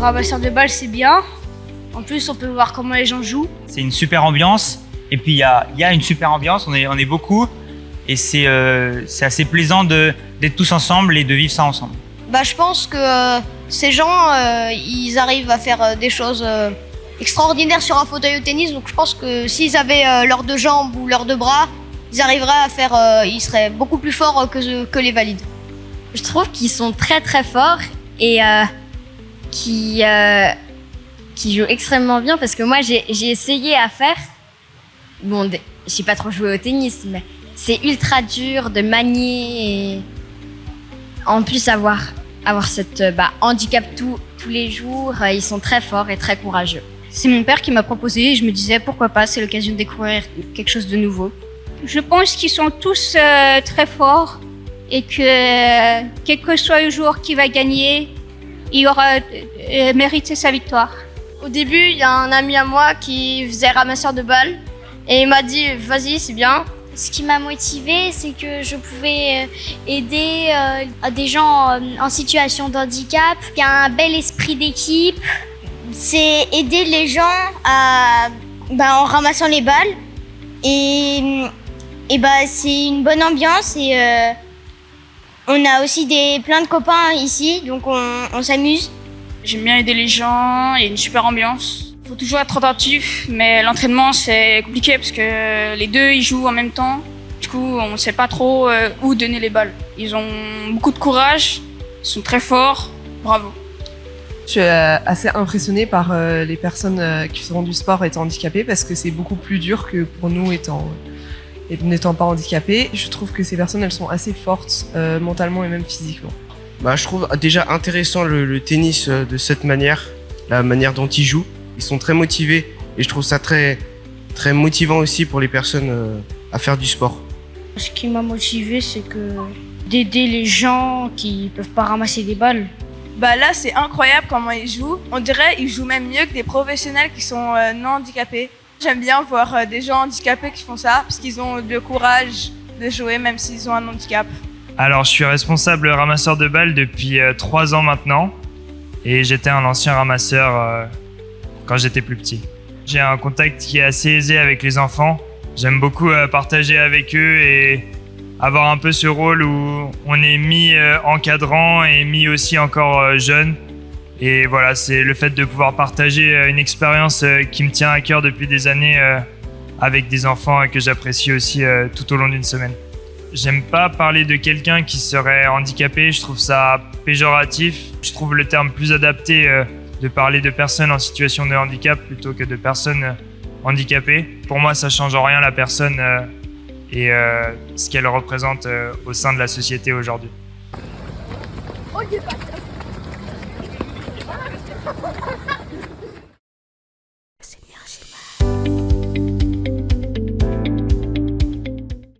Ramasseur de balles, c'est bien. En plus, on peut voir comment les gens jouent. C'est une super ambiance. Et puis, il y a une super ambiance. On est beaucoup. Et c'est assez plaisant d'être tous ensemble et de vivre ça ensemble. Je pense que ces gens, ils arrivent à faire des choses extraordinaires sur un fauteuil au tennis. Donc je pense que s'ils avaient leurs deux jambes ou leurs deux bras, ils arriveraient à faire, ils seraient beaucoup plus forts que les valides. Je trouve qu'ils sont très très forts et qui jouent extrêmement bien parce que moi j'ai essayé à faire. Bon, j'ai pas trop joué au tennis, mais c'est ultra dur de manier et en plus avoir cette handicap tous les jours. Ils sont très forts et très courageux. C'est mon père qui m'a proposé et je me disais pourquoi pas, c'est l'occasion de découvrir quelque chose de nouveau. Je pense qu'ils sont tous très forts et que quel que soit le jour qui va gagner, il aura mérité sa victoire. Au début, il y a un ami à moi qui faisait ramasseur de balles et il m'a dit vas-y, c'est bien. Ce qui m'a motivée, c'est que je pouvais aider à des gens en situation de handicap. Il y a un bel esprit d'équipe. C'est aider les gens en ramassant les balles et c'est une bonne ambiance et on a aussi plein de copains ici, donc on s'amuse. J'aime bien aider les gens, il y a une super ambiance. Il faut toujours être attentif, mais l'entraînement c'est compliqué parce que les deux ils jouent en même temps. Du coup, on ne sait pas trop où donner les balles. Ils ont beaucoup de courage, ils sont très forts, bravo. Je suis assez impressionnée par les personnes qui font du sport étant handicapées parce que c'est beaucoup plus dur que pour nous n'étant pas handicapés. Je trouve que ces personnes, elles sont assez fortes mentalement et même physiquement. Je trouve déjà intéressant le tennis de cette manière, la manière dont ils jouent. Ils sont très motivés et je trouve ça très, très motivant aussi pour les personnes à faire du sport. Ce qui m'a motivé, c'est d'aider les gens qui peuvent pas ramasser des balles. Là, c'est incroyable comment ils jouent. On dirait qu'ils jouent même mieux que des professionnels qui sont non handicapés. J'aime bien voir des gens handicapés qui font ça parce qu'ils ont le courage de jouer même s'ils ont un handicap. Alors, je suis responsable ramasseur de balles depuis 3 ans maintenant et j'étais un ancien ramasseur quand j'étais plus petit. J'ai un contact qui est assez aisé avec les enfants. J'aime beaucoup partager avec eux et avoir un peu ce rôle où on est mi-encadrant et mi aussi encore jeune. Et voilà, c'est le fait de pouvoir partager une expérience qui me tient à cœur depuis des années avec des enfants et que j'apprécie aussi tout au long d'une semaine. J'aime pas parler de quelqu'un qui serait handicapé, je trouve ça péjoratif. Je trouve le terme plus adapté de parler de personnes en situation de handicap plutôt que de personnes handicapées. Pour moi, ça change en rien la personne et ce qu'elle représente au sein de la société aujourd'hui. Oh,